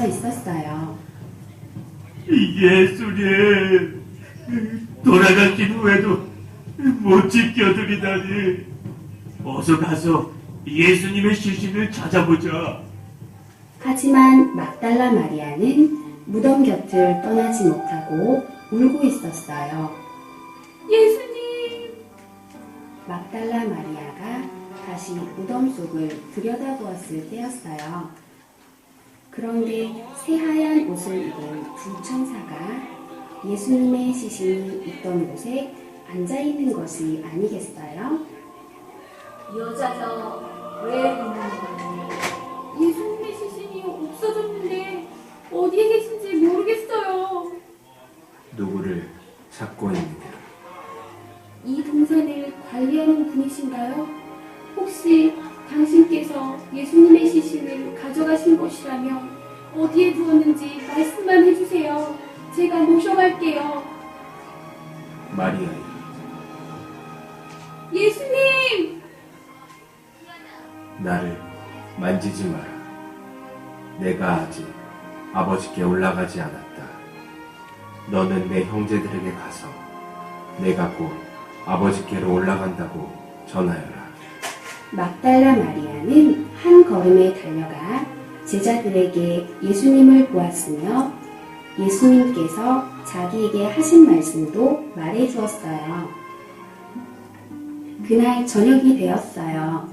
갇혀 있었어요. 예수님, 돌아가신 후에도 못 지켜드리다니. 어서 가서 예수님의 시신을 찾아보자. 하지만 막달라 마리아는 무덤 곁을 떠나지 못하고 울고 있었어요. 예수님! 막달라 마리아가 다시 무덤 속을 들여다보았을 때였어요. 그런데 새하얀 옷을 입은 두 천사가 예수님의 시신이 있던 곳에 앉아있는 것이 아니겠어요? 여자여, 왜 웃는 거니? 예수님의 시신이 없어졌는데 어디에 계신지 모르겠어요. 누구를 찾고 있느냐? 이 동산을 관리하는 분이신가요? 혹시 당신께서 예수님의 시신을 가져가신 것이라면 어디에 두었는지 말씀만 해주세요. 제가 모셔갈게요. 마리아여, 예수님! 나를 만지지 마라. 내가 아직 아버지께 올라가지 않았다. 너는 내 형제들에게 가서 내가 곧 아버지께로 올라간다고 전하여라. 막달라 마리아는 한 걸음에 달려가 제자들에게 예수님을 보았으며 예수님께서 자기에게 하신 말씀도 말해 주었어요. 그날 저녁이 되었어요.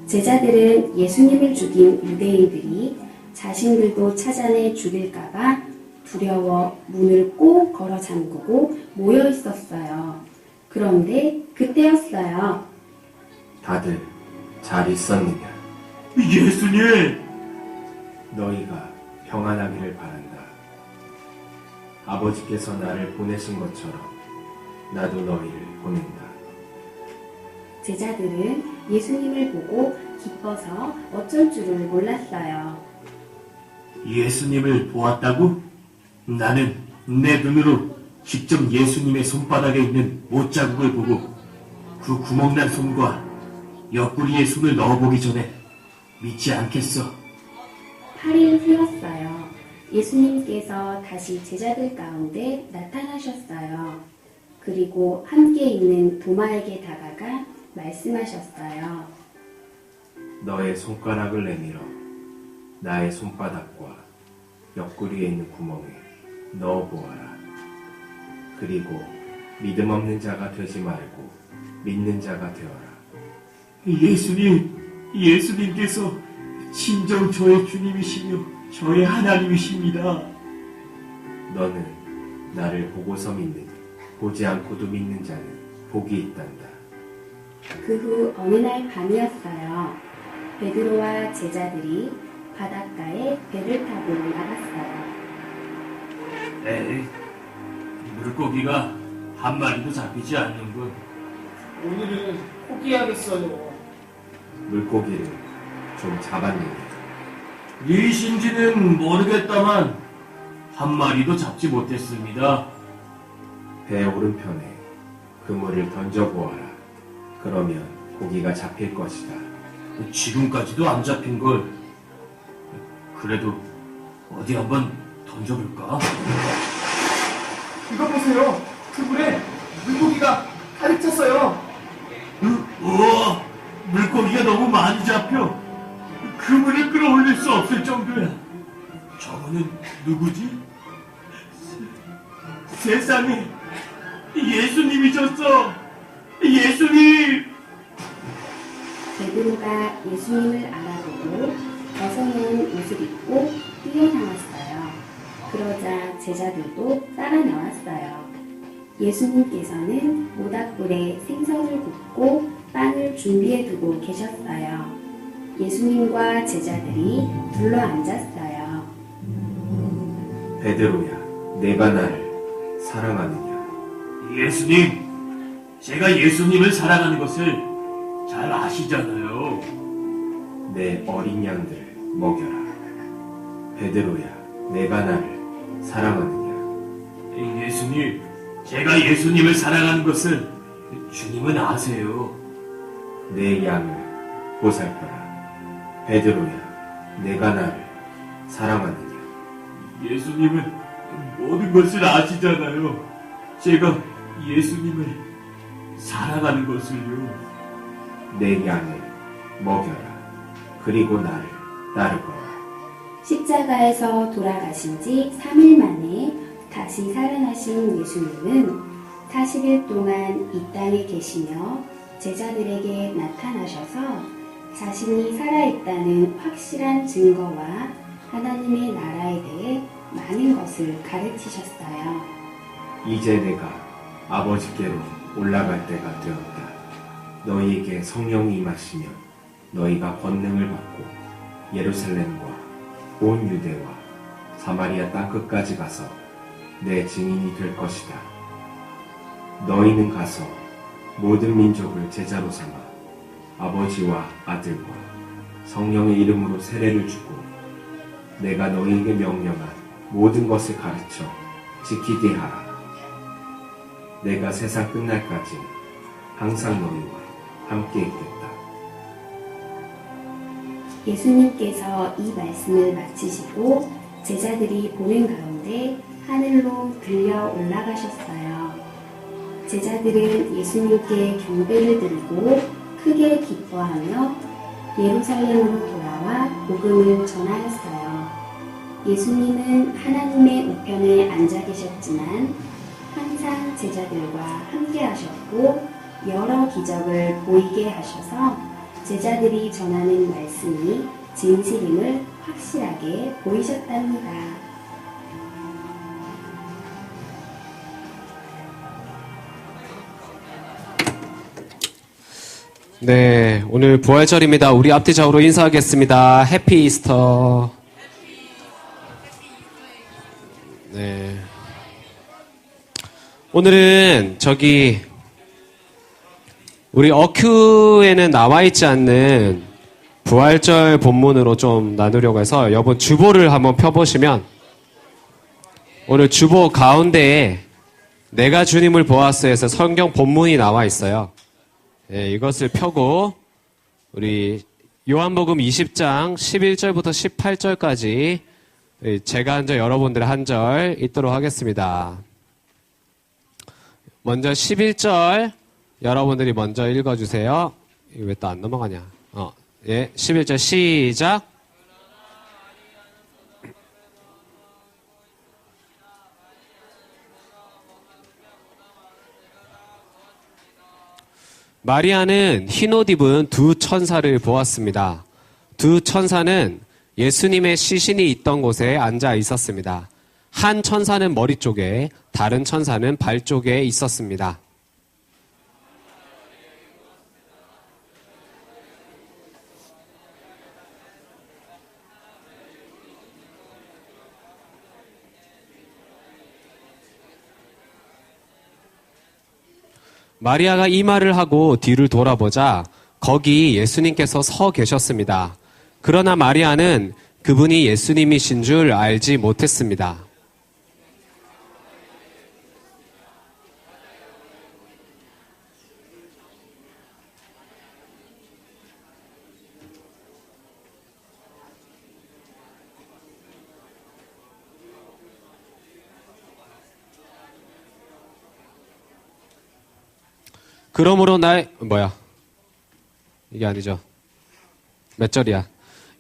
제자들은 예수님을 죽인 유대인들이 자신들도 찾아내 죽일까봐 두려워 문을 꼭 걸어 잠그고 모여 있었어요. 그런데 그때였어요. 다들 잘 있었느냐? 예수님! 너희가 평안하기를 바란다. 아버지께서 나를 보내신 것처럼 나도 너희를 보낸다. 제자들은 예수님을 보고 기뻐서 어쩔 줄을 몰랐어요. 예수님을 보았다고? 나는 내 눈으로 직접 예수님의 손바닥에 있는 못자국을 보고 그 구멍난 손과 옆구리에 손을 넣어보기 전에 믿지 않겠어. 8일 후였어요. 예수님께서 다시 제자들 가운데 나타나셨어요. 그리고 함께 있는 도마에게 다가가 말씀하셨어요. 너의 손가락을 내밀어 나의 손바닥과 옆구리에 있는 구멍에 넣어보아라. 그리고 믿음 없는 자가 되지 말고 믿는 자가 되어라. 예수님께서 진정 저의 주님이시며 저의 하나님이십니다. 너는 나를 보고서 믿느니 보지 않고도 믿는 자는 복이 있단다. 그 후 어느 날 밤이었어요. 베드로와 제자들이 바닷가에 배를 타고 나갔어요. 에이, 물고기가 한 마리도 잡히지 않는군. 오늘은 포기하겠어요. 물고기를 좀 잡았느냐? 이신지는 모르겠다만 한 마리도 잡지 못했습니다. 배 오른편에 그물을 던져보아라. 그러면 고기가 잡힐 것이다. 지금까지도 안 잡힌 걸. 그래도 어디 한번 던져볼까? 이거 보세요. 그물에 물고기가 가득 찼어요. 우와, 물고기가 너무 많이 잡혀. 그물을 끌어올릴 수 없을 정도야. 저거는 누구지? 세상에, 예수님이셨어. 예수님! 베드로가 예수님을 알아보고 벗어놓은 옷을 입고 뛰어나왔어요. 그러자 제자들도 따라 나왔어요. 예수님께서는 모닥불에 생선을 굽고 빵을 준비해 두고 계셨어요. 예수님과 제자들이 둘러앉았어요. 베드로야, 내가 나를 사랑하느냐? 예수님, 제가 예수님을 사랑하는 것을 잘 아시잖아요. 내 어린 양들을 먹여라. 베드로야, 내가 나를 사랑하느냐? 예수님, 제가 예수님을 사랑하는 것을 주님은 아세요. 내 양을 보살펴라. 베드로야, 내가 나를 사랑하느냐? 예수님은 모든 것을 아시잖아요. 제가 예수님을 사랑하는 것을요. 내 양을 먹여라. 그리고 나를 따르거라. 십자가에서 돌아가신 지 3일 만에 다시 살아나신 예수님은 40일 동안 이 땅에 계시며 제자들에게 나타나셔서 자신이 살아있다는 확실한 증거와 하나님의 나라에 대해 많은 것을 가르치셨어요. 이제 내가 아버지께로 올라갈 때가 되었다. 너희에게 성령이 임하시면 너희가 권능을 받고 예루살렘과 온 유대와 사마리아 땅끝까지 가서 내 증인이 될 것이다. 너희는 가서 모든 민족을 제자로 삼아 아버지와 아들과 성령의 이름으로 세례를 주고 내가 너희에게 명령한 모든 것을 가르쳐 지키게 하라. 내가 세상 끝날까지 항상 너희와 함께 있겠다. 예수님께서 이 말씀을 마치시고 제자들이 보는 가운데 하늘로 들려 올라가셨어요. 제자들은 예수님께 경배를 드리고 크게 기뻐하며 예루살렘으로 돌아와 복음을 전하였어요. 예수님은 하나님의 우편에 앉아 계셨지만 항상 제자들과 함께 하셨고 여러 기적을 보이게 하셔서 제자들이 전하는 말씀이 진실임을 확실하게 보이셨답니다. 네, 오늘 부활절입니다. 우리 앞뒤적으로 인사하겠습니다. 해피 이스터. 네. 오늘은 우리 어큐에는 나와 있지 않는 부활절 본문으로 좀 나누려고 해서 여러분 주보를 한번 펴보시면 오늘 주보 가운데에 내가 주님을 보았어에서 성경 본문이 나와 있어요. 네, 이것을 펴고 우리 요한복음 20장 11절부터 18절까지 제가 한 절 여러분들 한 절 읽도록 하겠습니다. 먼저 11절 여러분들이 먼저 읽어주세요. 이거 왜 또 안 넘어가냐? 예, 11절 시작. 마리아는 흰옷 입은 두 천사를 보았습니다. 두 천사는 예수님의 시신이 있던 곳에 앉아 있었습니다. 한 천사는 머리 쪽에, 다른 천사는 발 쪽에 있었습니다. 마리아가 이 말을 하고 뒤를 돌아보자 거기 예수님께서 서 계셨습니다. 그러나 마리아는 그분이 예수님이신 줄 알지 못했습니다. 그러므로 이게 아니죠. 몇 절이야?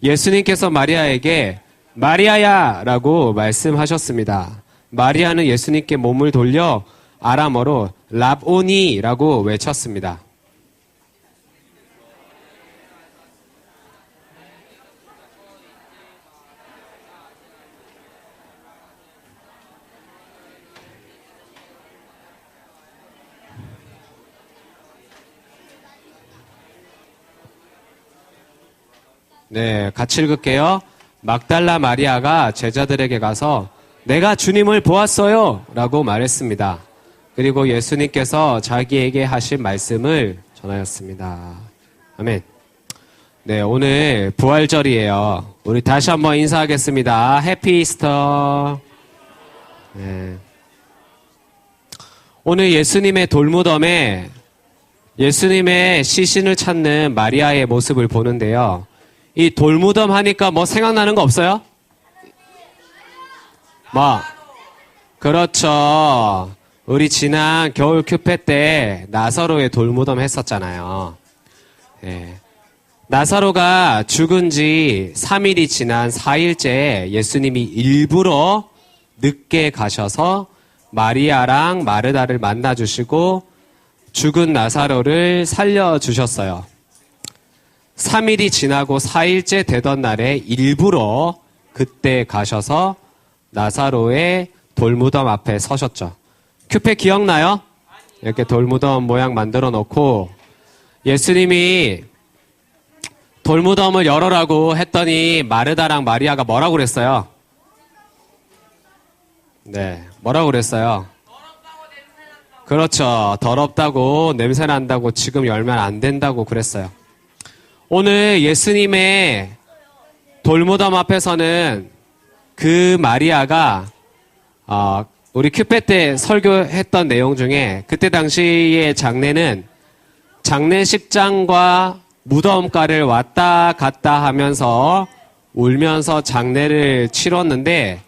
예수님께서 마리아에게 마리아야 라고 말씀하셨습니다. 마리아는 예수님께 몸을 돌려 아람어로 랍오니 라고 외쳤습니다. 네, 같이 읽을게요. 막달라 마리아가 제자들에게 가서 내가 주님을 보았어요 라고 말했습니다. 그리고 예수님께서 자기에게 하신 말씀을 전하였습니다. 아멘. 네, 오늘 부활절이에요. 우리 다시 한번 인사하겠습니다. 해피 이스터. 네. 오늘 예수님의 돌무덤에 예수님의 시신을 찾는 마리아의 모습을 보는데요. 이 돌무덤 하니까 뭐 생각나는 거 없어요? 뭐, 그렇죠. 우리 지난 겨울 큐페 때 나사로의 돌무덤 했었잖아요. 예. 나사로가 죽은 지 3일이 지난 4일째 예수님이 일부러 늦게 가셔서 마리아랑 마르다를 만나주시고 죽은 나사로를 살려주셨어요. 3일이 지나고 4일째 되던 날에 일부러 그때 가셔서 나사로의 돌무덤 앞에 서셨죠. 큐페 기억나요? 이렇게 돌무덤 모양 만들어 놓고 예수님이 돌무덤을 열어라고 했더니 마르다랑 마리아가 뭐라고 그랬어요? 네, 뭐라고 그랬어요? 그렇죠. 더럽다고 냄새 난다고 지금 열면 안 된다고 그랬어요. 오늘 예수님의 돌무덤 앞에서는 그 마리아가 우리 큐페 때 설교했던 내용 중에 그때 당시의 장례는 장례식장과 무덤가를 왔다 갔다 하면서 울면서 장례를 치렀는데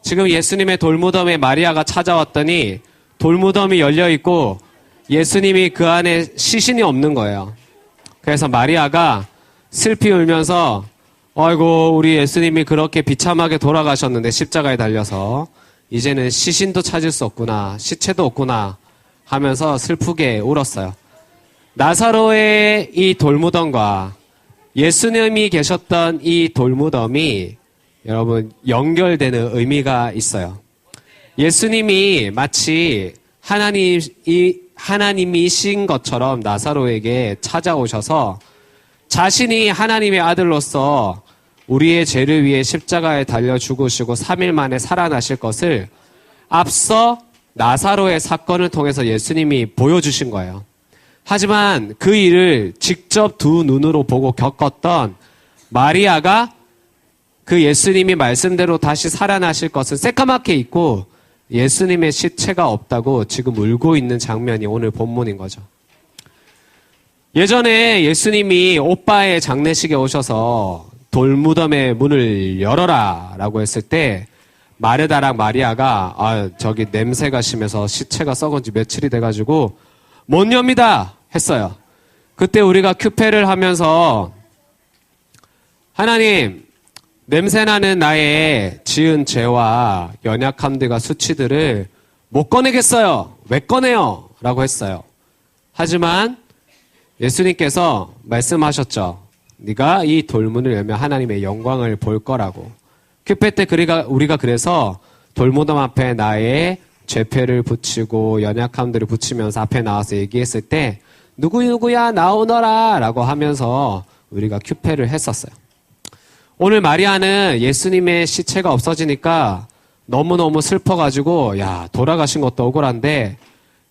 지금 예수님의 돌무덤에 마리아가 찾아왔더니 돌무덤이 열려 있고 예수님이 그 안에 시신이 없는 거예요. 그래서 마리아가 슬피 울면서 아이고 우리 예수님이 그렇게 비참하게 돌아가셨는데 십자가에 달려서 이제는 시신도 찾을 수 없구나, 시체도 없구나 하면서 슬프게 울었어요. 나사로의 이 돌무덤과 예수님이 계셨던 이 돌무덤이 여러분 연결되는 의미가 있어요. 예수님이 마치 하나님이신 것처럼 나사로에게 찾아오셔서 자신이 하나님의 아들로서 우리의 죄를 위해 십자가에 달려 죽으시고 3일 만에 살아나실 것을 앞서 나사로의 사건을 통해서 예수님이 보여주신 거예요. 하지만 그 일을 직접 두 눈으로 보고 겪었던 마리아가 그 예수님이 말씀대로 다시 살아나실 것은 새까맣게 잊고 예수님의 시체가 없다고 지금 울고 있는 장면이 오늘 본문인 거죠. 예전에 예수님이 오빠의 장례식에 오셔서 돌무덤의 문을 열어라 라고 했을 때 마르다랑 마리아가 저기 냄새가 심해서 시체가 썩은 지 며칠이 돼가지고 못 엽니다 했어요. 그때 우리가 큐페를 하면서 하나님 냄새나는 나의 지은 죄와 연약함들과 수치들을 못 꺼내겠어요. 왜 꺼내요? 라고 했어요. 하지만 예수님께서 말씀하셨죠. 네가 이 돌문을 열면 하나님의 영광을 볼 거라고. 큐페 때 우리가 그래서 돌무덤 앞에 나의 죄패를 붙이고 연약함들을 붙이면서 앞에 나와서 얘기했을 때 누구야 나오너라 라고 하면서 우리가 큐페를 했었어요. 오늘 마리아는 예수님의 시체가 없어지니까 너무너무 슬퍼가지고 돌아가신 것도 억울한데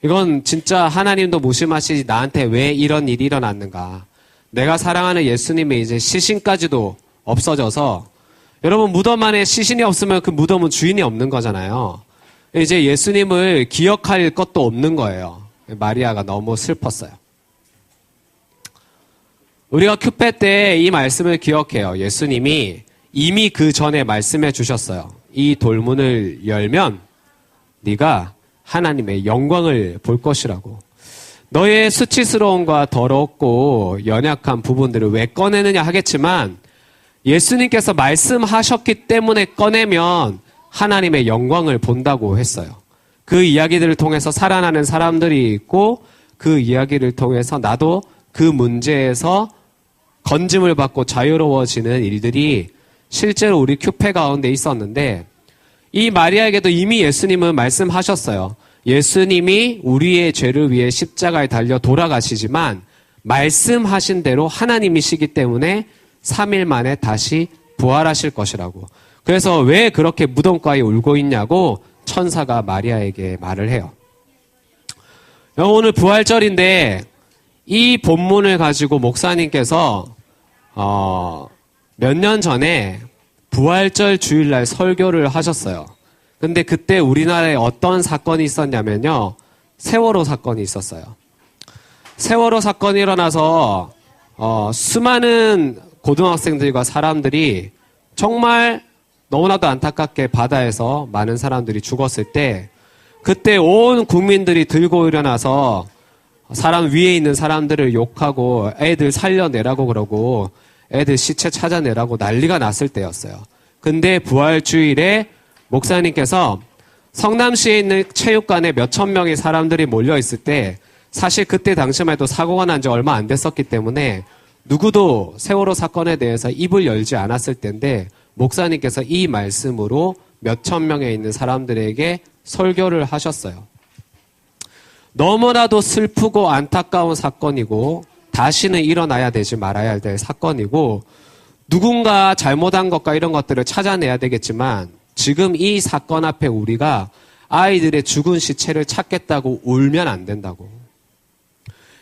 이건 진짜 하나님도 무심하시지 나한테 왜 이런 일이 일어났는가. 내가 사랑하는 예수님의 이제 시신까지도 없어져서 여러분 무덤 안에 시신이 없으면 그 무덤은 주인이 없는 거잖아요. 이제 예수님을 기억할 것도 없는 거예요. 마리아가 너무 슬펐어요. 우리가 큐페 때 이 말씀을 기억해요. 예수님이 이미 그 전에 말씀해 주셨어요. 이 돌문을 열면 네가 하나님의 영광을 볼 것이라고. 너의 수치스러움과 더럽고 연약한 부분들을 왜 꺼내느냐 하겠지만 예수님께서 말씀하셨기 때문에 꺼내면 하나님의 영광을 본다고 했어요. 그 이야기들을 통해서 살아나는 사람들이 있고 그 이야기를 통해서 나도 그 문제에서 건짐을 받고 자유로워지는 일들이 실제로 우리 큐페 가운데 있었는데 이 마리아에게도 이미 예수님은 말씀하셨어요. 예수님이 우리의 죄를 위해 십자가에 달려 돌아가시지만 말씀하신 대로 하나님이시기 때문에 3일 만에 다시 부활하실 것이라고. 그래서 왜 그렇게 무덤가에 울고 있냐고 천사가 마리아에게 말을 해요. 오늘 부활절인데 이 본문을 가지고 목사님께서 몇 년 전에 부활절 주일날 설교를 하셨어요. 근데 그때 우리나라에 어떤 사건이 있었냐면요. 세월호 사건이 있었어요. 세월호 사건이 일어나서 수많은 고등학생들과 사람들이 정말 너무나도 안타깝게 바다에서 많은 사람들이 죽었을 때 그때 온 국민들이 들고 일어나서 사람 위에 있는 사람들을 욕하고 애들 살려내라고 그러고 애들 시체 찾아내라고 난리가 났을 때였어요. 근데 부활주일에 목사님께서 성남시에 있는 체육관에 몇천 명의 사람들이 몰려있을 때 사실 그때 당시만 해도 사고가 난 지 얼마 안 됐었기 때문에 누구도 세월호 사건에 대해서 입을 열지 않았을 때인데 목사님께서 이 말씀으로 몇천 명에 있는 사람들에게 설교를 하셨어요. 너무나도 슬프고 안타까운 사건이고 다시는 일어나야 되지 말아야 될 사건이고 누군가 잘못한 것과 이런 것들을 찾아내야 되겠지만 지금 이 사건 앞에 우리가 아이들의 죽은 시체를 찾겠다고 울면 안 된다고.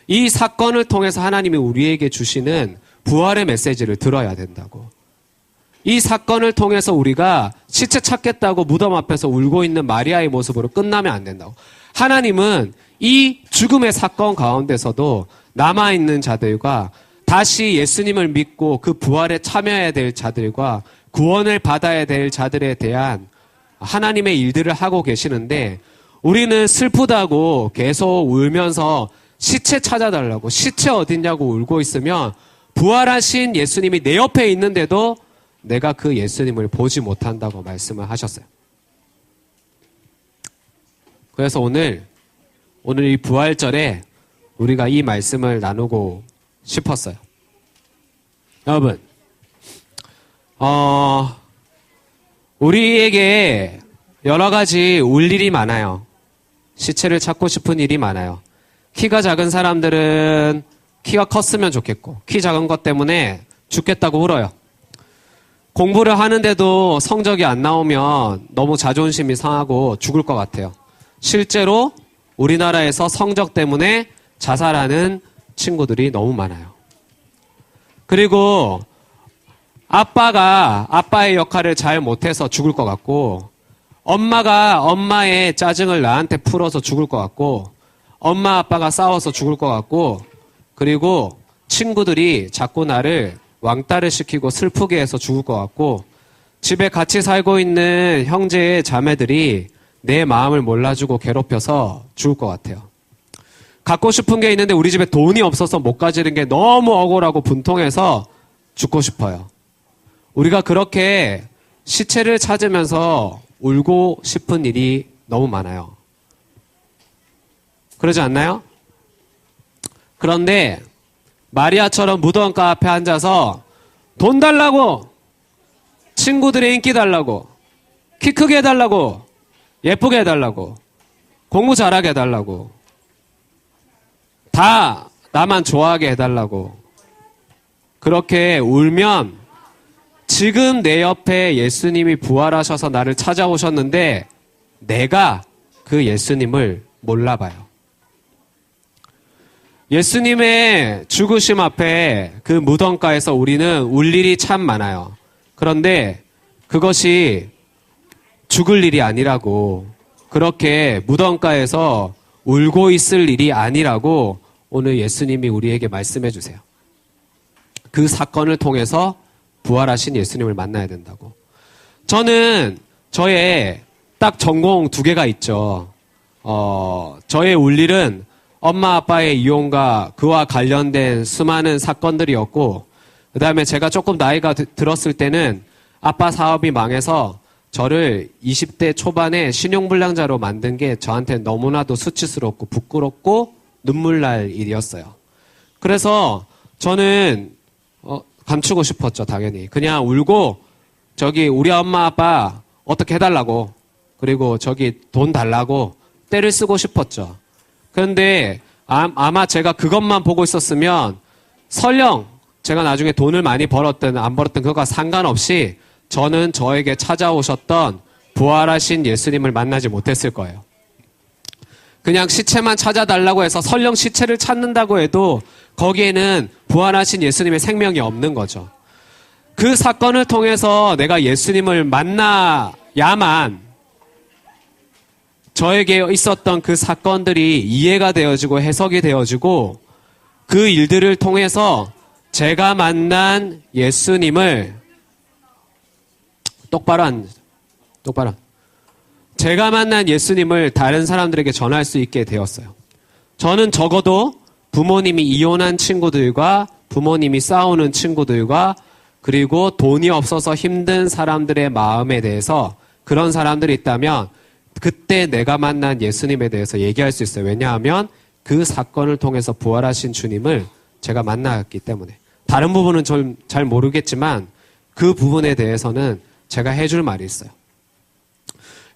이 사건을 통해서 하나님이 우리에게 주시는 부활의 메시지를 들어야 된다고. 이 사건을 통해서 우리가 시체 찾겠다고 무덤 앞에서 울고 있는 마리아의 모습으로 끝나면 안 된다고. 하나님은 이 죽음의 사건 가운데서도 남아있는 자들과 다시 예수님을 믿고 그 부활에 참여해야 될 자들과 구원을 받아야 될 자들에 대한 하나님의 일들을 하고 계시는데 우리는 슬프다고 계속 울면서 시체 찾아달라고 시체 어딨냐고 울고 있으면 부활하신 예수님이 내 옆에 있는데도 내가 그 예수님을 보지 못한다고 말씀을 하셨어요. 그래서 오늘 이 부활절에 우리가 이 말씀을 나누고 싶었어요. 여러분, 우리에게 여러 가지 울 일이 많아요. 시체를 찾고 싶은 일이 많아요. 키가 작은 사람들은 키가 컸으면 좋겠고, 키 작은 것 때문에 죽겠다고 울어요. 공부를 하는데도 성적이 안 나오면 너무 자존심이 상하고 죽을 것 같아요. 실제로 우리나라에서 성적 때문에 자살하는 친구들이 너무 많아요. 그리고 아빠가 아빠의 역할을 잘 못해서 죽을 것 같고, 엄마가 엄마의 짜증을 나한테 풀어서 죽을 것 같고, 엄마 아빠가 싸워서 죽을 것 같고, 그리고 친구들이 자꾸 나를 왕따를 시키고 슬프게 해서 죽을 것 같고, 집에 같이 살고 있는 형제 자매들이 내 마음을 몰라주고 괴롭혀서 죽을 것 같아요. 갖고 싶은 게 있는데 우리 집에 돈이 없어서 못 가지는 게 너무 억울하고 분통해서 죽고 싶어요. 우리가 그렇게 시체를 찾으면서 울고 싶은 일이 너무 많아요. 그러지 않나요? 그런데 마리아처럼 무덤가 앞에 앉아서 돈 달라고, 친구들의 인기 달라고, 키 크게 해달라고, 예쁘게 해달라고, 공부 잘하게 해달라고, 다 나만 좋아하게 해달라고 그렇게 울면 지금 내 옆에 예수님이 부활하셔서 나를 찾아오셨는데 내가 그 예수님을 몰라봐요. 예수님의 죽으심 앞에 그 무덤가에서 우리는 울 일이 참 많아요. 그런데 그것이 죽을 일이 아니라고, 그렇게 무덤가에서 울고 있을 일이 아니라고 오늘 예수님이 우리에게 말씀해 주세요. 그 사건을 통해서 부활하신 예수님을 만나야 된다고. 저는 저의 딱 전공 2개가 있죠. 저의 울 일은 엄마 아빠의 이혼과 그와 관련된 수많은 사건들이었고, 그 다음에 제가 조금 나이가 들었을 때는 아빠 사업이 망해서 저를 20대 초반에 신용불량자로 만든 게 저한테 너무나도 수치스럽고 부끄럽고 눈물 날 일이었어요. 그래서 저는 감추고 싶었죠, 당연히. 그냥 울고 저기 우리 엄마 아빠 어떻게 해달라고, 그리고 저기 돈 달라고 떼를 쓰고 싶었죠. 그런데 아마 제가 그것만 보고 있었으면 설령 제가 나중에 돈을 많이 벌었든 안 벌었든 그것과 상관없이 저는 저에게 찾아오셨던 부활하신 예수님을 만나지 못했을 거예요. 그냥 시체만 찾아달라고 해서 설령 시체를 찾는다고 해도 거기에는 부활하신 예수님의 생명이 없는 거죠. 그 사건을 통해서 내가 예수님을 만나야만 저에게 있었던 그 사건들이 이해가 되어지고 해석이 되어지고 그 일들을 통해서 제가 만난 예수님을 똑바로 똑바로. 제가 만난 예수님을 다른 사람들에게 전할 수 있게 되었어요. 저는 적어도 부모님이 이혼한 친구들과 부모님이 싸우는 친구들과 그리고 돈이 없어서 힘든 사람들의 마음에 대해서 그런 사람들이 있다면 그때 내가 만난 예수님에 대해서 얘기할 수 있어요. 왜냐하면 그 사건을 통해서 부활하신 주님을 제가 만났기 때문에. 다른 부분은 좀 잘 모르겠지만 그 부분에 대해서는 제가 해줄 말이 있어요.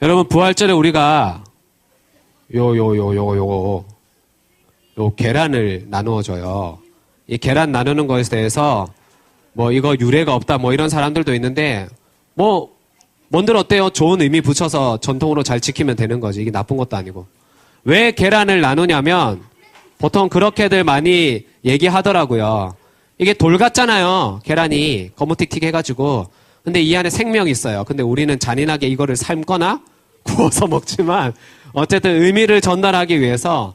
여러분, 부활절에 우리가 요 계란을 나누어줘요. 이 계란 나누는 것에 대해서 뭐 이거 유래가 없다 뭐 이런 사람들도 있는데 뭔들 어때요? 좋은 의미 붙여서 전통으로 잘 지키면 되는 거지. 이게 나쁜 것도 아니고. 왜 계란을 나누냐면 보통 그렇게들 많이 얘기하더라고요. 이게 돌 같잖아요. 계란이 거무틱틱 해가지고. 근데 이 안에 생명이 있어요. 근데 우리는 잔인하게 이거를 삶거나 구워서 먹지만 어쨌든 의미를 전달하기 위해서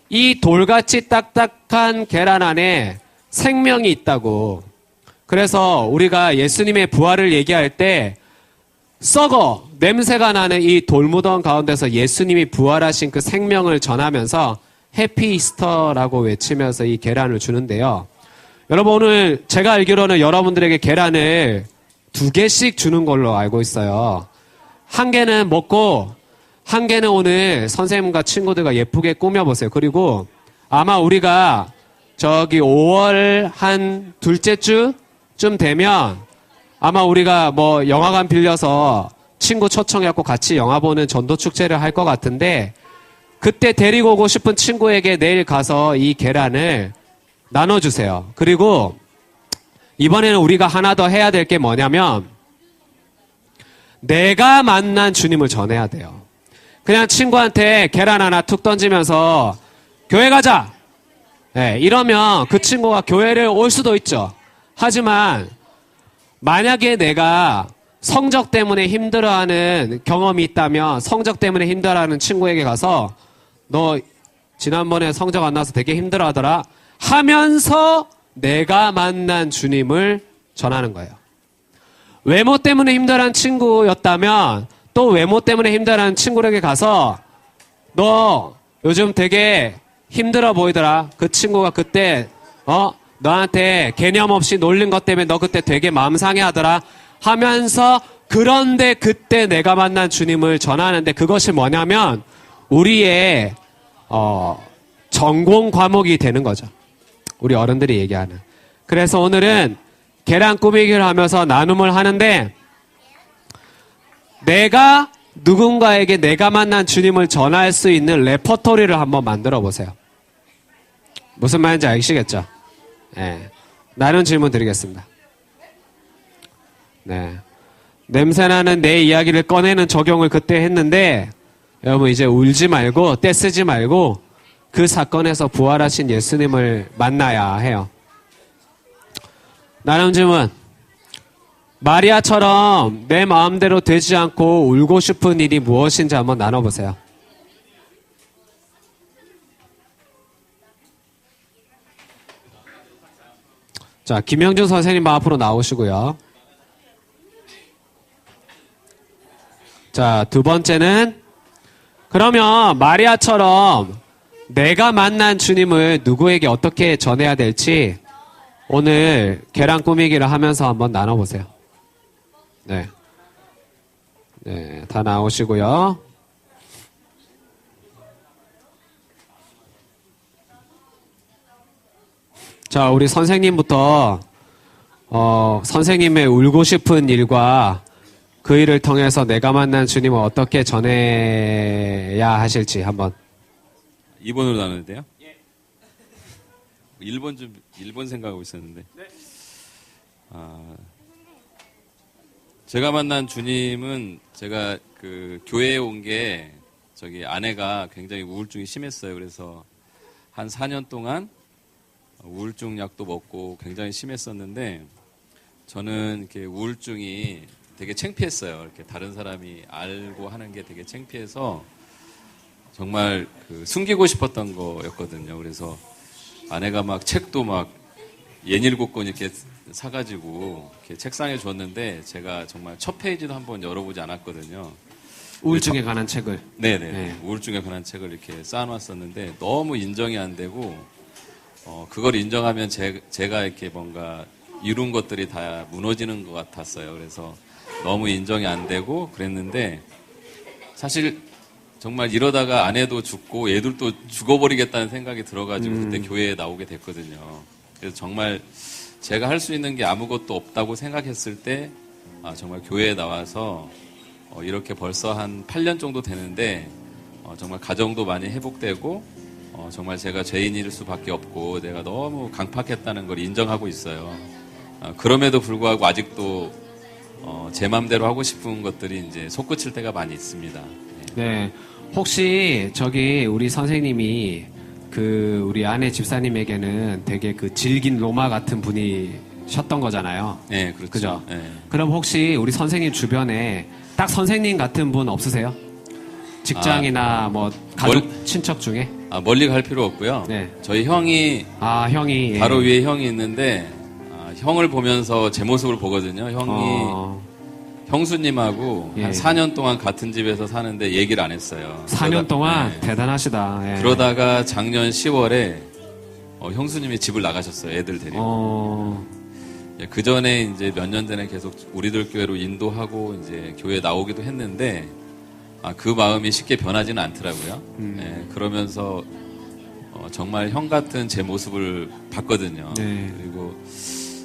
이 돌같이 딱딱한 계란 안에 생명이 있다고. 그래서 우리가 예수님의 부활을 얘기할 때 썩어 냄새가 나는 이 돌무덤 가운데서 예수님이 부활하신 그 생명을 전하면서 해피 이스터라고 외치면서 이 계란을 주는데요. 여러분, 오늘 제가 알기로는 여러분들에게 계란을 2개씩 주는 걸로 알고 있어요. 1개는 먹고 1개는 오늘 선생님과 친구들과 예쁘게 꾸며보세요. 그리고 아마 우리가 저기 5월 한 둘째 주쯤 되면 아마 우리가 뭐 영화관 빌려서 친구 초청해갖고 같이 영화 보는 전도축제를 할 것 같은데 그때 데리고 오고 싶은 친구에게 내일 가서 이 계란을 나눠주세요. 그리고 이번에는 우리가 하나 더 해야 될 게 뭐냐면 내가 만난 주님을 전해야 돼요. 그냥 친구한테 계란 하나 툭 던지면서 교회 가자! 네, 이러면 그 친구가 교회를 올 수도 있죠. 하지만 만약에 내가 성적 때문에 힘들어하는 경험이 있다면 성적 때문에 힘들어하는 친구에게 가서 너 지난번에 성적 안 나와서 되게 힘들어하더라 하면서 내가 만난 주님을 전하는 거예요. 외모 때문에 힘들어하는 친구였다면 또 외모 때문에 힘들어하는 친구에게 가서 너 요즘 되게 힘들어 보이더라. 그 친구가 그때 너한테 개념 없이 놀린 것 때문에 너 그때 되게 마음 상해하더라 하면서 그런데 그때 내가 만난 주님을 전하는데 그것이 뭐냐면 우리의 전공 과목이 되는 거죠. 우리 어른들이 얘기하는. 그래서 오늘은 계란 꾸미기를 하면서 나눔을 하는데 내가 누군가에게 내가 만난 주님을 전할 수 있는 레퍼토리를 한번 만들어 보세요. 무슨 말인지 아시겠죠? 네. 나는 질문 드리겠습니다. 네. 냄새나는 내 이야기를 꺼내는 적용을 그때 했는데 여러분 이제 울지 말고 떼쓰지 말고 그 사건에서 부활하신 예수님을 만나야 해요. 나눔 질문. 마리아처럼 내 마음대로 되지 않고 울고 싶은 일이 무엇인지 한번 나눠보세요. 자, 김영준 선생님 앞으로 나오시고요. 자, 2번째는 그러면 마리아처럼 내가 만난 주님을 누구에게 어떻게 전해야 될지 오늘 계란 꾸미기를 하면서 한번 나눠보세요. 네. 네, 다 나오시고요. 자, 우리 선생님부터 선생님의 울고 싶은 일과 그 일을 통해서 내가 만난 주님을 어떻게 전해야 하실지 한번. 2번으로 나누는데요? 예. 1번 생각하고 있었는데. 네. 제가 만난 주님은 제가 그 교회에 온 게 저기 아내가 굉장히 우울증이 심했어요. 그래서 한 4년 동안 우울증 약도 먹고 굉장히 심했었는데 저는 이렇게 우울증이 되게 창피했어요. 이렇게 다른 사람이 알고 하는 게 되게 창피해서 정말 숨기고 싶었던 거였거든요. 그래서 아내가 막 책도 막 예닐곡권 이렇게 사가지고 이렇게 책상에 줬는데 제가 정말 첫 페이지도 한번 열어보지 않았거든요. 우울증에 관한 책을. 네네. 네. 우울증에 관한 책을 이렇게 쌓아놨었는데 너무 인정이 안 되고, 그걸 인정하면 제가 이렇게 뭔가 이룬 것들이 다 무너지는 것 같았어요. 그래서 너무 인정이 안 되고 그랬는데, 사실 정말 이러다가 아내도 죽고 애들도 죽어버리겠다는 생각이 들어가지고 그때 교회에 나오게 됐거든요. 그래서 정말 제가 할 수 있는 게 아무것도 없다고 생각했을 때, 정말 교회에 나와서 이렇게 벌써 한 8년 정도 되는데 정말 가정도 많이 회복되고 정말 제가 죄인일 수밖에 없고 내가 너무 강팍했다는 걸 인정하고 있어요. 그럼에도 불구하고 아직도 제 맘대로 하고 싶은 것들이 이제 솟구칠 때가 많이 있습니다. 네. 혹시 저기 우리 선생님이 그 우리 아내 집사님에게는 되게 그 질긴 로마 같은 분이셨던 거잖아요. 네, 그렇죠. 그죠? 네. 그럼 혹시 우리 선생님 주변에 딱 선생님 같은 분 없으세요? 직장이나 뭐 가족 친척 중에? 멀리 갈 필요 없고요. 네. 저희 형이 형이 예. 바로 위에 형이 있는데 형을 보면서 제 모습을 보거든요. 형이 형수님하고 예. 한 4년 동안 같은 집에서 사는데 얘기를 안 했어요. 4년 동안 네. 대단하시다. 예. 그러다가 작년 10월에 형수님이 집을 나가셨어요. 애들 데리고. 그 전에 이제 몇 년 전에 계속 우리들 교회로 인도하고 이제 교회 나오기도 했는데 그 마음이 쉽게 변하지는 않더라고요. 예, 그러면서 정말 형 같은 제 모습을 봤거든요. 네. 그리고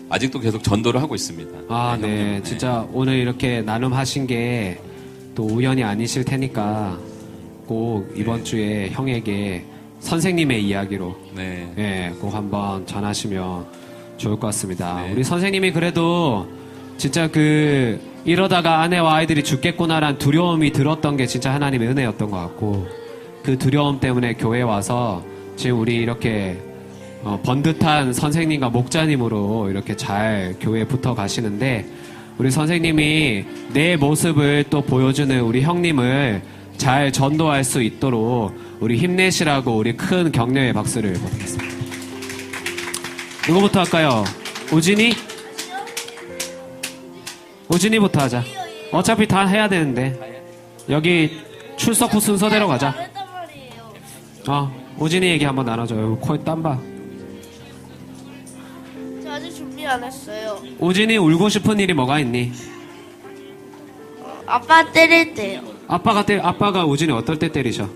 아직도 계속 전도를 하고 있습니다. 네. 형님. 진짜 오늘 이렇게 나눔하신 게 또 우연이 아니실 테니까 꼭 이번 주에 형에게 선생님의 이야기로 네. 예, 꼭 한번 전하시면 좋을 것 같습니다. 네. 우리 선생님이 그래도 진짜 이러다가 아내와 아이들이 죽겠구나란 두려움이 들었던 게 진짜 하나님의 은혜였던 것 같고, 그 두려움 때문에 교회에 와서 지금 우리 이렇게 번듯한 선생님과 목자님으로 이렇게 잘 교회에 붙어 가시는데, 우리 선생님이 내 모습을 또 보여주는 우리 형님을 잘 전도할 수 있도록 우리 힘내시라고 우리 큰 격려의 박수를 보내겠습니다. 누구부터 할까요? 우진이? 우진이부터 하자. 어차피 다 해야 되는데. 여기 출석 후 순서대로 가자. 우진이 얘기 한번 나눠줘요. 코에 땀 봐. 저 아직 준비 안 했어요. 우진이 울고 싶은 일이 뭐가 있니? 아빠 때릴 때요. 아빠가 우진이 어떨 때 때리셔?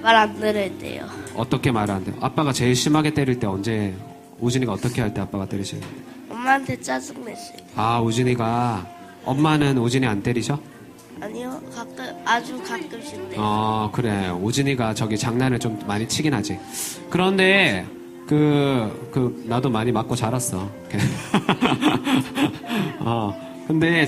말 안 들을 때요. 어떻게 말을 안 돼요? 아빠가 제일 심하게 때릴 때 언제, 우진이가 어떻게 할 때 아빠가 때리시는? 엄마한테 짜증냈어요. 우진이가, 엄마는 우진이 안 때리셔? 아니요, 아주 가끔씩 때. 그래. 우진이가 저기 장난을 좀 많이 치긴 하지. 그런데, 나도 많이 맞고 자랐어. 근데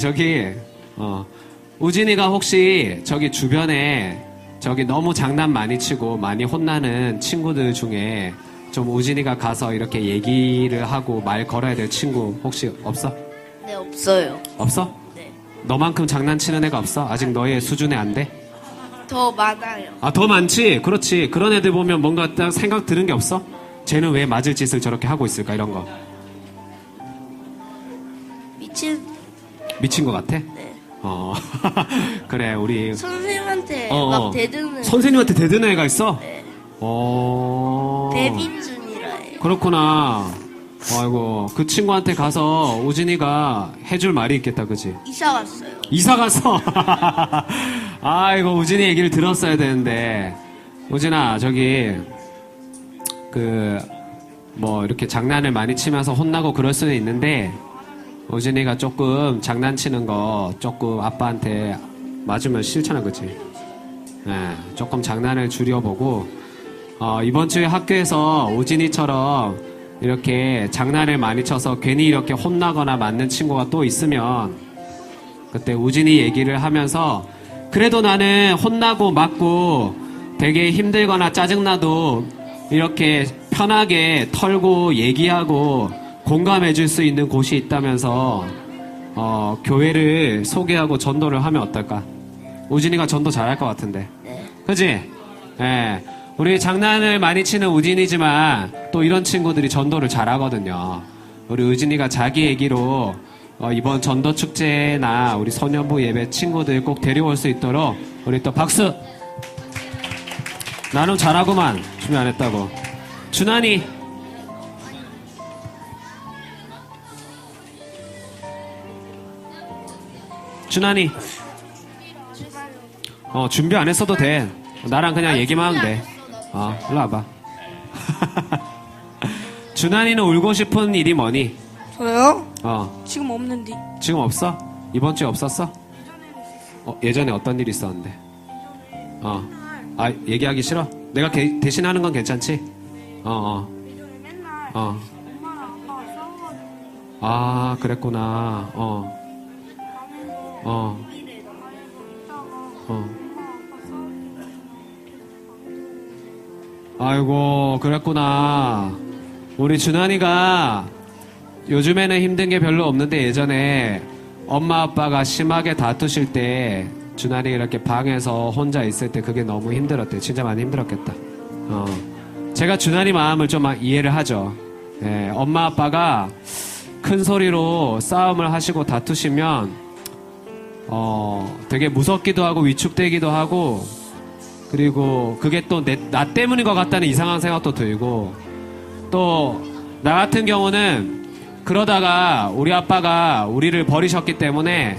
우진이가 혹시 저기 주변에 저기 너무 장난 많이 치고 많이 혼나는 친구들 중에 좀 우진이가 가서 이렇게 얘기를 하고 말 걸어야 될 친구 혹시 없어? 네, 없어요. 없어? 네. 너만큼 장난치는 애가 없어? 아직 너의 수준에 안 돼? 더 많아요. 더 많지? 그렇지. 그런 애들 보면 뭔가 딱 생각 드는 게 없어? 쟤는 왜 맞을 짓을 저렇게 하고 있을까? 이런 거. 미친 것 같아? 네. 그래, 우리. 선생님한테 막 대드는. 선생님한테 대드는 애가 있어? 네. 대민준이라 해요. 그렇구나. 아이고, 그 친구한테 가서 우진이가 해줄 말이 있겠다, 그지? 이사 갔어요. 이사 갔어? 아이고, 우진이 얘기를 들었어야 되는데. 우진아, 이렇게 장난을 많이 치면서 혼나고 그럴 수는 있는데, 우진이가 조금 장난치는 거 조금 아빠한테 맞으면 싫잖아, 그치? 네, 조금 장난을 줄여보고, 이번 주에 학교에서 우진이처럼 이렇게 장난을 많이 쳐서 괜히 이렇게 혼나거나 맞는 친구가 또 있으면, 그때 우진이 얘기를 하면서, 그래도 나는 혼나고 맞고 되게 힘들거나 짜증나도 이렇게 편하게 털고 얘기하고 공감해 줄 수 있는 곳이 있다면서 교회를 소개하고 전도를 하면 어떨까? 우진이가 전도 잘할 것 같은데. 네. 그치? 예. 우리 장난을 많이 치는 우진이지만 또 이런 친구들이 전도를 잘하거든요. 우리 우진이가 자기 얘기로 이번 전도 축제나 우리 소년부 예배 친구들 꼭 데려올 수 있도록 우리 또 박수. 나는 잘하구만. 준비 안 했다고. 준환이. 준환이. 준비 안 했어도 돼. 나랑 그냥 얘기만 하면 돼. 일로 와봐. 준환이는 울고 싶은 일이 뭐니? 저요? 지금 없는데. 지금 없어? 이번 주에 없었어? 예전에 어떤 일이 있었는데? 얘기하기 싫어? 내가 대신 하는 건 괜찮지? 예전에 맨날 엄마랑 아빠가 싸워가지고 그랬구나. 일에 있다가 엄마랑 아빠 싸우고 아이고, 그랬구나. 우리 준환이가 요즘에는 힘든 게 별로 없는데 예전에 엄마 아빠가 심하게 다투실 때 준환이가 이렇게 방에서 혼자 있을 때 그게 너무 힘들었대. 진짜 많이 힘들었겠다. 제가 준환이 마음을 좀 이해를 하죠. 예, 엄마 아빠가 큰 소리로 싸움을 하시고 다투시면 되게 무섭기도 하고 위축되기도 하고, 그리고 그게 또 나 때문인 것 같다는 이상한 생각도 들고, 또 나 같은 경우는 그러다가 우리 아빠가 우리를 버리셨기 때문에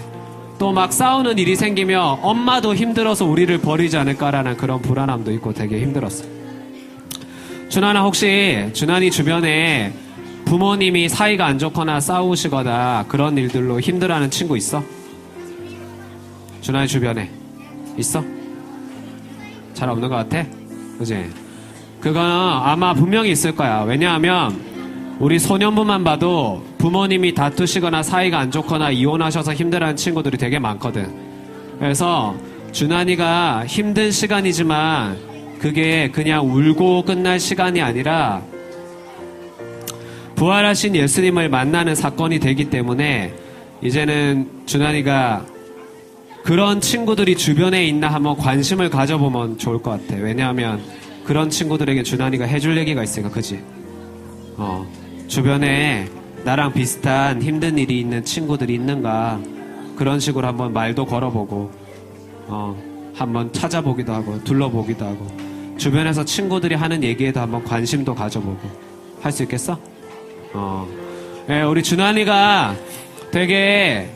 또 막 싸우는 일이 생기면 엄마도 힘들어서 우리를 버리지 않을까라는 그런 불안함도 있고 되게 힘들었어요. 준환아, 혹시 준환이 주변에 부모님이 사이가 안 좋거나 싸우시거나 그런 일들로 힘들어하는 친구 있어? 준환이 주변에 있어? 잘 없는 것 같아? 그지? 그거는 아마 분명히 있을 거야. 왜냐하면 우리 소년부만 봐도 부모님이 다투시거나 사이가 안 좋거나 이혼하셔서 힘들어하는 친구들이 되게 많거든. 그래서 준환이가 힘든 시간이지만 그게 그냥 울고 끝날 시간이 아니라 부활하신 예수님을 만나는 사건이 되기 때문에 이제는 준환이가 그런 친구들이 주변에 있나 한번 관심을 가져보면 좋을 것 같아. 왜냐하면 그런 친구들에게 준환이가 해줄 얘기가 있으니까. 그지? 주변에 나랑 비슷한 힘든 일이 있는 친구들이 있는가, 그런 식으로 한번 말도 걸어보고 한번 찾아보기도 하고 둘러보기도 하고 주변에서 친구들이 하는 얘기에도 한번 관심도 가져보고 할 수 있겠어? 예, 우리 준환이가 되게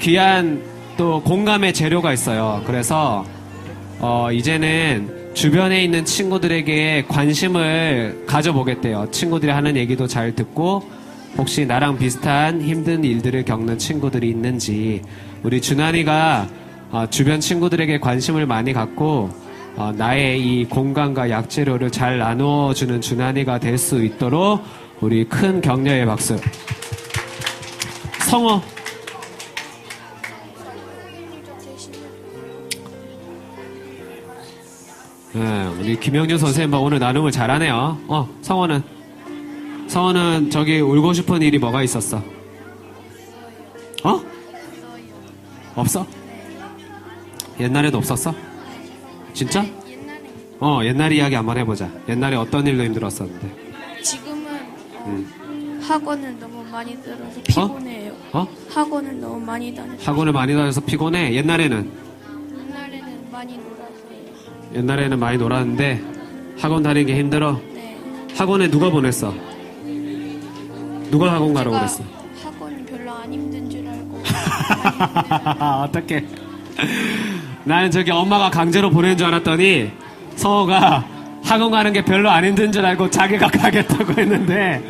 귀한 또 공감의 재료가 있어요. 그래서 이제는 주변에 있는 친구들에게 관심을 가져보겠대요. 친구들이 하는 얘기도 잘 듣고 혹시 나랑 비슷한 힘든 일들을 겪는 친구들이 있는지, 우리 준환이가 주변 친구들에게 관심을 많이 갖고 나의 이 공감과 약재료를 잘 나누어주는 준환이가 될 수 있도록 우리 큰 격려의 박수. 성호. 네, 우리 김영준 선생님 오늘 나눔을 잘하네요. 성호는 저기 울고 싶은 일이 뭐가 있었어? 없어? 옛날에도 없었어? 진짜? 옛날 이야기 한번 해보자. 옛날에 어떤 일로 힘들었었는데? 지금은 학원을 너무 많이 들어서 피곤해요. 학원을 너무 많이 다녀서. 학원을 많이 다녀서 피곤해? 옛날에는 많이 놀았어요. 옛날에는 많이 놀았는데 학원 다니는 게 힘들어? 네. 학원에 누가 보냈어? 누가 학원 가라고 그랬어? 학원이 별로 안 힘든 줄 알고. 어떡해. 나는 저기 엄마가 강제로 보낸 줄 알았더니 성호가 학원 가는 게 별로 안 힘든 줄 알고 자기가 가겠다고 했는데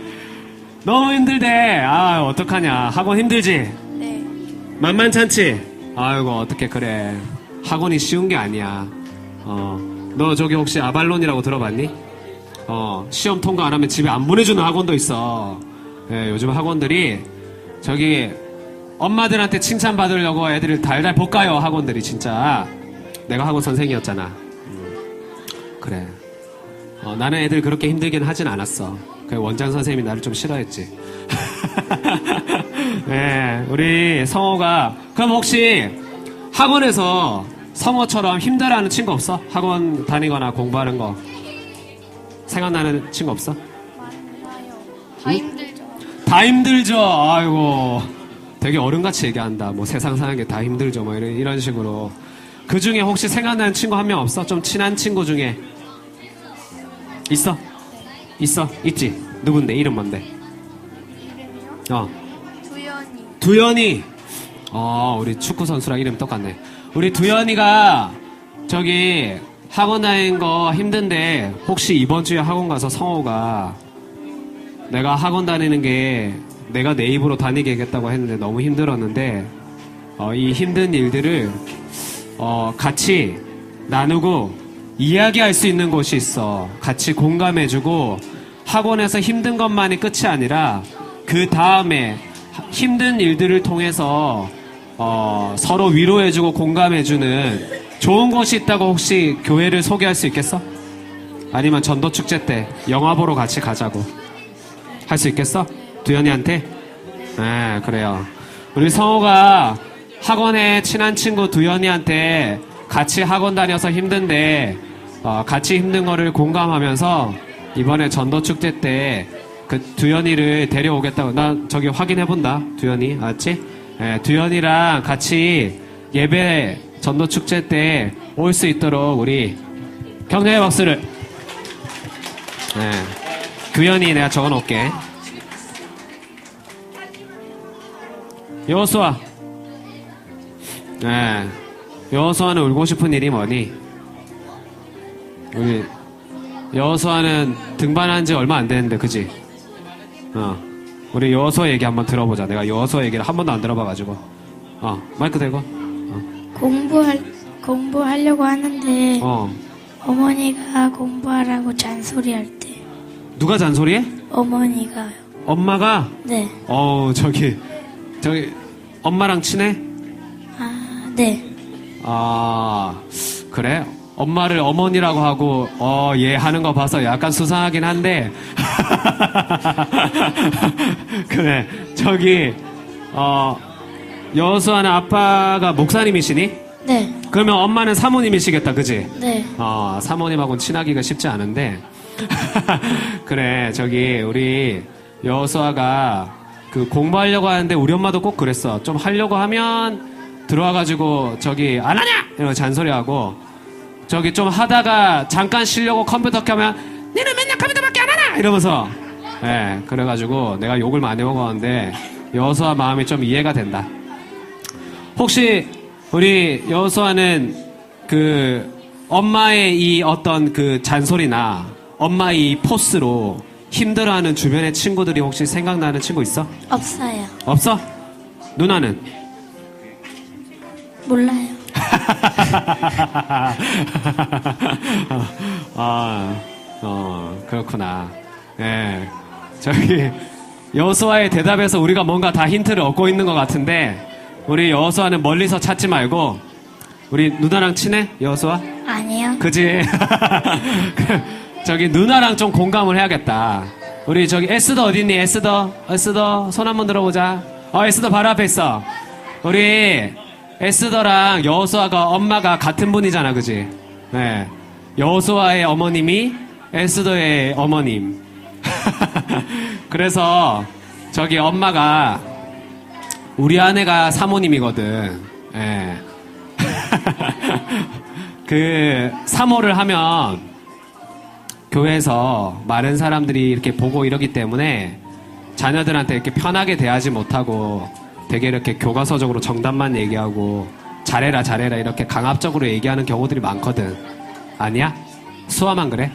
너무 힘들대. 어떡하냐. 학원 힘들지? 네. 만만찮지? 아이고, 어떡해. 그래. 학원이 쉬운 게 아니야. 너 저기 혹시 아발론이라고 들어봤니? 시험 통과 안 하면 집에 안 보내주는 학원도 있어. 예, 요즘 학원들이 저기 엄마들한테 칭찬받으려고 애들을 달달 볶아요. 학원들이 진짜. 내가 학원 선생이었잖아. 그래. 나는 애들 그렇게 힘들게는 하진 않았어. 그 원장 선생님이 나를 좀 싫어했지. 네, 우리 성호가 그럼 혹시 학원에서 성호처럼 힘들어하는 친구 없어? 학원 다니거나 공부하는 거. 생각나는 친구 없어? 많아요. 다 힘들죠. 다 힘들죠. 아이고, 되게 어른같이 얘기한다. 뭐 세상 사는 게 다 힘들죠. 뭐 이런 식으로. 그 중에 혹시 생각나는 친구 한 명 없어? 좀 친한 친구 중에 있어? 있어? 있지? 누군데? 이름 뭔데? 이름이요? 두연이. 두연이. 우리 축구 선수랑 이름 똑같네. 우리 두연이가 저기 학원 다니는 거 힘든데 혹시 이번 주에 학원 가서 성호가 내가 학원 다니는 게 내가 내 입으로 다니게 하겠다고 했는데 너무 힘들었는데 이 힘든 일들을 같이 나누고 이야기할 수 있는 곳이 있어. 같이 공감해주고 학원에서 힘든 것만이 끝이 아니라 그 다음에 힘든 일들을 통해서 서로 위로해주고 공감해주는 좋은 곳이 있다고 혹시 교회를 소개할 수 있겠어? 아니면 전도축제 때 영화 보러 같이 가자고 할 수 있겠어? 두연이한테? 네, 그래요. 우리 성호가 학원에 친한 친구 두연이한테 같이 학원 다녀서 힘든데 같이 힘든 거를 공감하면서 이번에 전도축제 때 그 두연이를 데려오겠다고. 나 저기 확인해본다. 두연이 알았지? 네, 두연이랑 같이 예배 전도축제 때 올 수 있도록 우리 격려의 박수를. 네, 두연이 내가 적어놓을게. 여호수아. 네, 여호수아는 울고 싶은 일이 뭐니? 우리 여호수아는 등반한 지 얼마 안 됐는데, 그지? 우리 여호수아 얘기 한번 들어보자. 내가 여호수아 얘기를 한 번도 안 들어봐가지고. 마이크 대고. 공부하려고 하는데 어머니가 공부하라고 잔소리할 때. 누가 잔소리해? 어머니가요. 엄마가? 네. 저기 엄마랑 친해? 네. 그래? 엄마를 어머니라고 하고 얘 하는 거 봐서 약간 수상하긴 한데 그래. 저기 여수아는 아빠가 목사님이시니? 네. 그러면 엄마는 사모님이시겠다, 그지? 네. 사모님하고는 친하기가 쉽지 않은데 그래. 저기 우리 여수아가 그 공부하려고 하는데 우리 엄마도 꼭 그랬어. 좀 하려고 하면 들어와가지고 저기 안 하냐! 이러고 잔소리하고 저기 좀 하다가 잠깐 쉬려고 컴퓨터 켜면 니는 맨날 컴퓨터밖에 안 하나! 이러면서 그래가지고 내가 욕을 많이 먹었는데 여수아 마음이 좀 이해가 된다. 혹시 우리 여수아는 그 엄마의 이 어떤 그 잔소리나 엄마의 이 포스로 힘들어하는 주변의 친구들이 혹시 생각나는 친구 있어? 없어요. 없어? 누나는? 몰라요. 그렇구나. 네. 저기 여호수아의 대답에서 우리가 뭔가 다 힌트를 얻고 있는 것 같은데 우리 여호수아는 멀리서 찾지 말고 우리 누나랑 친해? 여호수아? 아니요. 그지? 저기 누나랑 좀 공감을 해야겠다. 우리 저기 에스더 어딨니? 에스더 손 한번 들어보자. 에스더 바로 앞에 있어. 우리 에스더랑 여호수아가 엄마가 같은 분이잖아, 그지? 네. 여호수아의 어머님이 에스더의 어머님. 그래서 저기 엄마가 우리 아내가 사모님이거든. 예. 그 사모를 하면 교회에서 많은 사람들이 이렇게 보고 이러기 때문에 자녀들한테 이렇게 편하게 대하지 못하고 되게 이렇게 교과서적으로 정답만 얘기하고 잘해라 이렇게 강압적으로 얘기하는 경우들이 많거든. 아니야? 수아만 그래?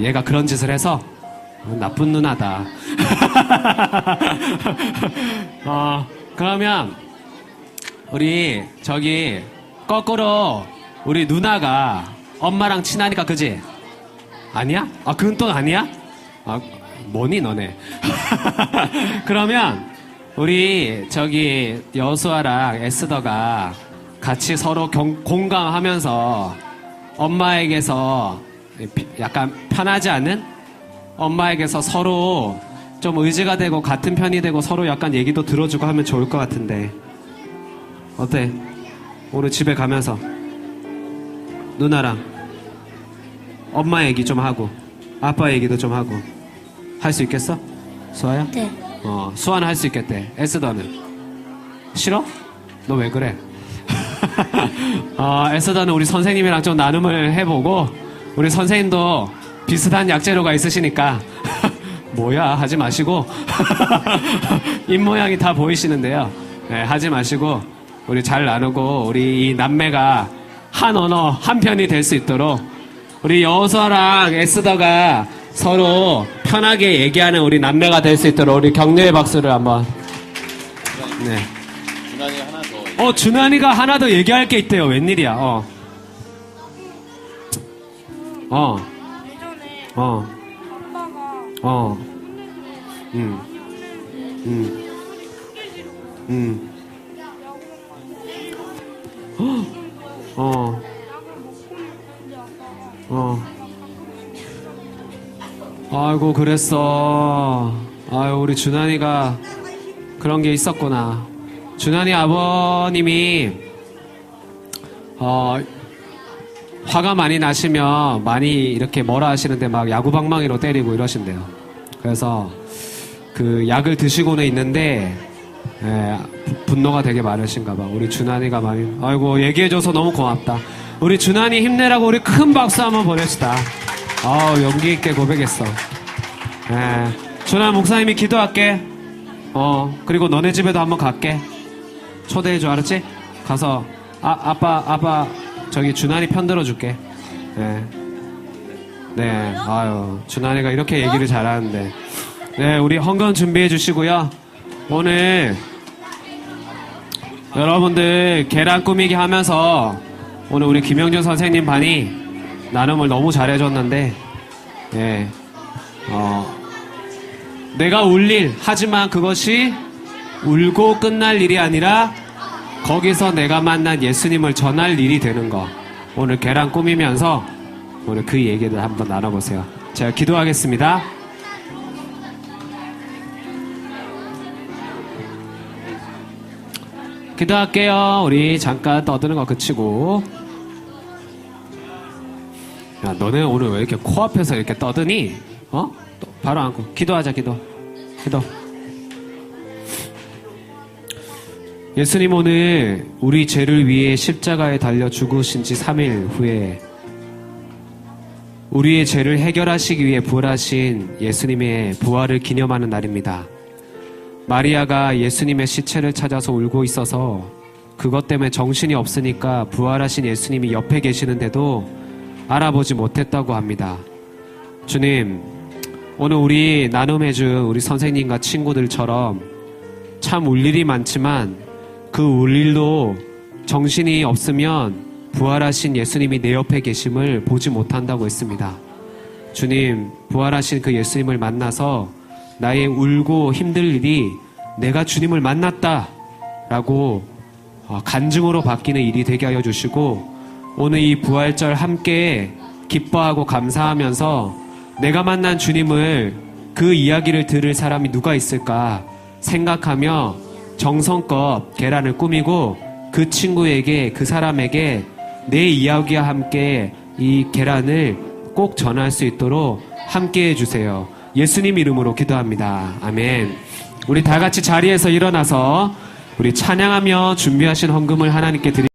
얘가 그런 짓을 해서 나쁜 누나다. 그러면 우리 저기 거꾸로 우리 누나가 엄마랑 친하니까 그지? 아니야? 그건 또 아니야? 뭐니 너네? 그러면 우리 저기 여수아랑 에스더가 같이 서로 공감하면서 엄마에게서 약간 편하지 않은 엄마에게서 서로 좀 의지가 되고 같은 편이 되고 서로 약간 얘기도 들어주고 하면 좋을 것 같은데 어때? 오늘 집에 가면서 누나랑 엄마 얘기 좀 하고 아빠 얘기도 좀 하고. 할 수 있겠어? 수아야? 네. 수아는 할 수 있겠대. 에스더는? 싫어? 너 왜 그래? 에스더는 우리 선생님이랑 좀 나눔을 해보고, 우리 선생님도 비슷한 약재료가 있으시니까, 뭐야, 하지 마시고, 입모양이 다 보이시는데요. 네, 하지 마시고, 우리 잘 나누고, 우리 이 남매가 한 언어, 한 편이 될 수 있도록, 우리 여호수아랑 에스더가 서로 편하게 얘기하는 우리 남매가 될 수 있도록 우리 격려의 박수를 한번. 네. 준환이 하나 더. 준환이가 하나 더 얘기할 게 있대요. 웬일이야? 예전에 어. 아빠가 아이고, 그랬어. 아유, 우리 준환이가 그런 게 있었구나. 준환이 아버님이, 화가 많이 나시면 많이 이렇게 뭐라 하시는데 막 야구방망이로 때리고 이러신대요. 그래서 그 약을 드시고는 있는데, 분노가 되게 많으신가 봐. 우리 준환이가 많이, 아이고, 얘기해줘서 너무 고맙다. 우리 준환이 힘내라고 우리 큰 박수 한번 보냅시다. 용기 있게 고백했어. 준환 목사님이 기도할게. 그리고 너네 집에도 한번 갈게. 초대해줘, 알았지? 가서, 아빠, 저기 준환이 편 들어줄게. 네, 아유, 준환이가 이렇게 얘기를 잘하는데. 네, 우리 헌금 준비해 주시고요. 오늘, 여러분들 계란 꾸미기 하면서, 오늘 우리 김영준 선생님 반이 나눔을 너무 잘해줬는데, 내가 울 일, 하지만 그것이 울고 끝날 일이 아니라 거기서 내가 만난 예수님을 전할 일이 되는 거. 오늘 계란 꾸미면서 오늘 그 얘기를 한번 나눠보세요. 제가 기도하겠습니다. 기도할게요. 우리 잠깐 떠드는 거 그치고. 야, 너네 오늘 왜 이렇게 코앞에서 이렇게 떠드니? 바로 앉고 기도하자. 기도. 예수님, 오늘 우리 죄를 위해 십자가에 달려 죽으신 지 3일 후에 우리의 죄를 해결하시기 위해 부활하신 예수님의 부활을 기념하는 날입니다. 마리아가 예수님의 시체를 찾아서 울고 있어서 그것 때문에 정신이 없으니까 부활하신 예수님이 옆에 계시는데도 알아보지 못했다고 합니다. 주님, 오늘 우리 나눔해준 우리 선생님과 친구들처럼 참 울 일이 많지만 그 울 일도 정신이 없으면 부활하신 예수님이 내 옆에 계심을 보지 못한다고 했습니다. 주님, 부활하신 그 예수님을 만나서 나의 울고 힘들 일이 내가 주님을 만났다 라고 간증으로 바뀌는 일이 되게 하여 주시고, 오늘 이 부활절 함께 기뻐하고 감사하면서 내가 만난 주님을, 그 이야기를 들을 사람이 누가 있을까 생각하며 정성껏 계란을 꾸미고 그 친구에게, 그 사람에게 내 이야기와 함께 이 계란을 꼭 전할 수 있도록 함께 해주세요. 예수님 이름으로 기도합니다. 아멘. 우리 다 같이 자리에서 일어나서 우리 찬양하며 준비하신 헌금을 하나님께 드립니다.